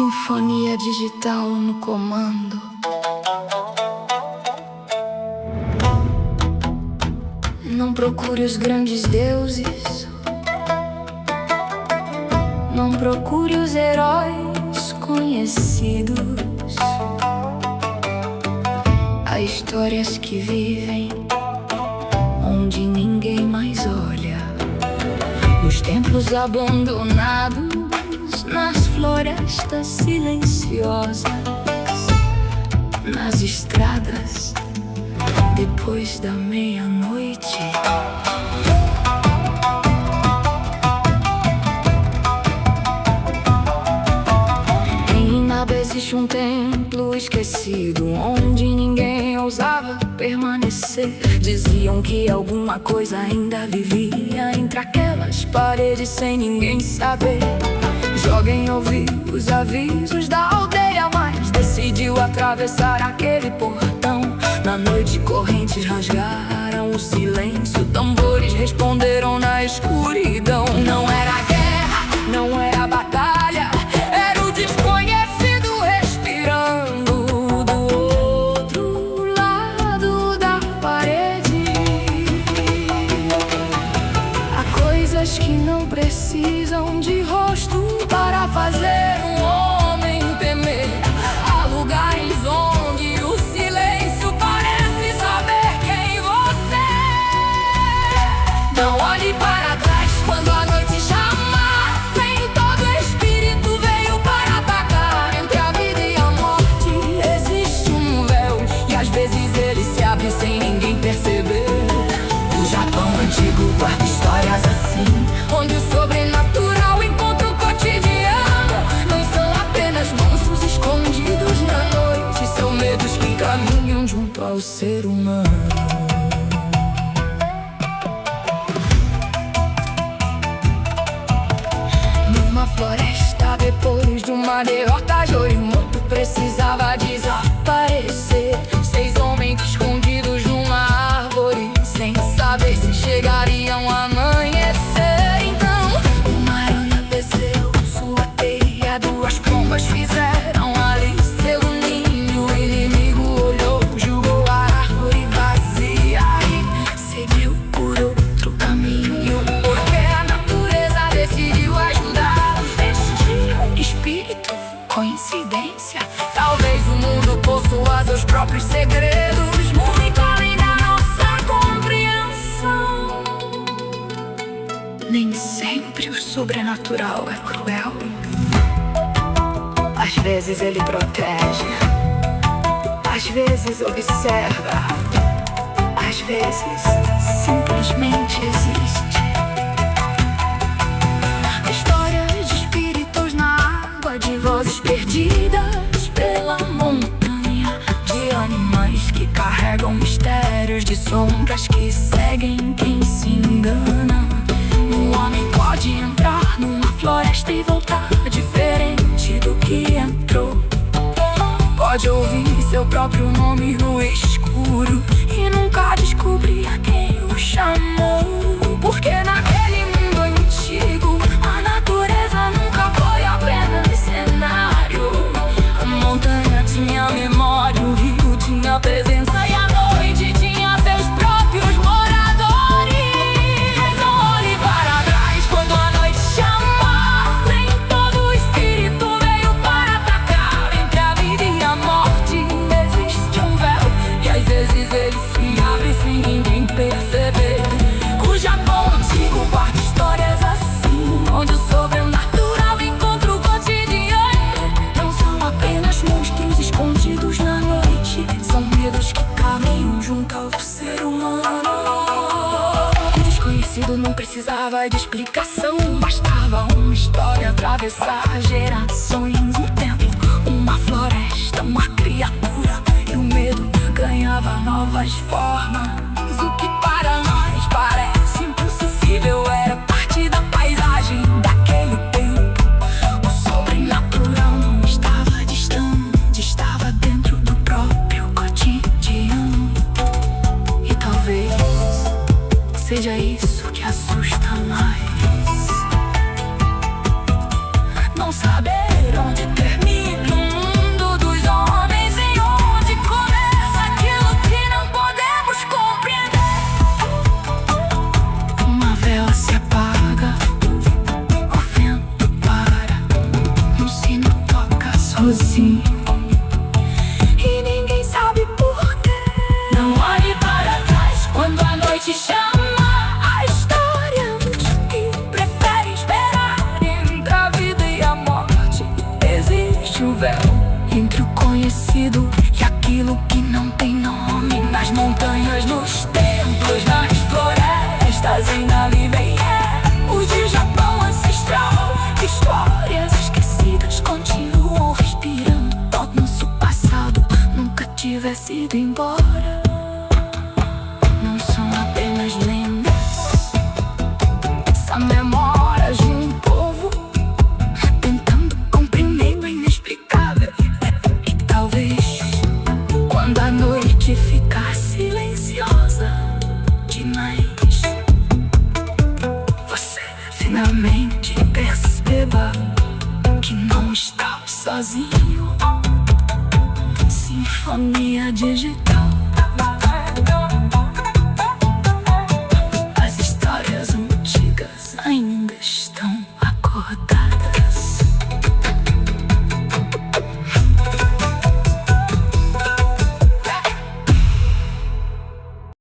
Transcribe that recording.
Sinfonia digital no comando. Não procure os grandes deuses, não procure os heróis conhecidos. Há histórias que vivem onde ninguém mais olha, nos templos abandonados, nas florestas silenciosas, nas estradas depois da meia-noite. Em Inaba existe um templo esquecido, onde ninguém ousava permanecer. Diziam que alguma coisa ainda vivia entre aquelas paredes sem ninguém saber. Joguem ouviu os avisos da aldeia, mas decidiu atravessar aquele portão. Na noite correntes rasgaram o silêncio, tambores responderam na escuridão. Não era guerra, não era batalha, era o desconhecido respirando do outro lado da parede. Há coisas que não precisam de rosto para fazer um homem temer. Há lugares onde o silêncio parece saber quem você é. Não olhe para trás quando a noite chamar. Nem todo espírito veio para atacar. Entre a vida e a morte existe um véu, e às vezes ele se abre sem ninguém perceber. O Japão antigo guarda histórias assim, onde o sobrenatural encontra o cotidiano. Não são apenas monstros escondidos na noite, são medos que caminham junto ao ser humano. Numa floresta, depois de uma derrota, Yorimoto precisava desaparecer. 6 homens escondidos numa árvore, sem saber se chegariam a amanhecer. Então uma aranha desceu sua teia, 2 pombas fizeram ali seu ninho. O inimigo olhou, julgou a árvore vazia e seguiu por outro caminho, porque a natureza decidiu ajudá-los neste dia. Espírito, coincidência? Talvez o mundo possua seus próprios segredos, muito além da nossa compreensão. Nem sempre o sobrenatural é cruel. Às vezes ele protege, às vezes observa, às vezes simplesmente existe. Histórias de espíritos na água, de vozes perdidas pela montanha, de animais que carregam mistérios, de sombras que seguem quem se engana. Um homem pode entrar numa floresta e voltar diferente do que entrou. Pode ouvir seu próprio nome no escuro e nunca descobrir a quem o chamou. Porque naquele mundo antigo a natureza nunca foi apenas cenário. A montanha tinha memória, o rio tinha presença e a noite tinha seus próprios moradores. Não olhe para trás quando a noite chamar. Nem todo espírito veio para atacar. Entre a vida e a morte existe um véu, e às vezes ele se abre sem ninguém perceber. O Japão antigo guarda histórias assim, onde o sobrenatural encontra o cotidiano. Não são apenas monstros escondidos na noite, são medos que caminham junto ao ser humano. O desconhecido não precisava de explicação, bastava uma história atravessar gerações. Um templo, uma floresta, uma criatura, e o medo ganhava novas formas. O que para nós parece impossível era parte da paisagem daquele tempo. O sobrenatural não estava distante, estava dentro do próprio cotidiano. E talvez seja isso que assusta mais. Não saber onde termina fora.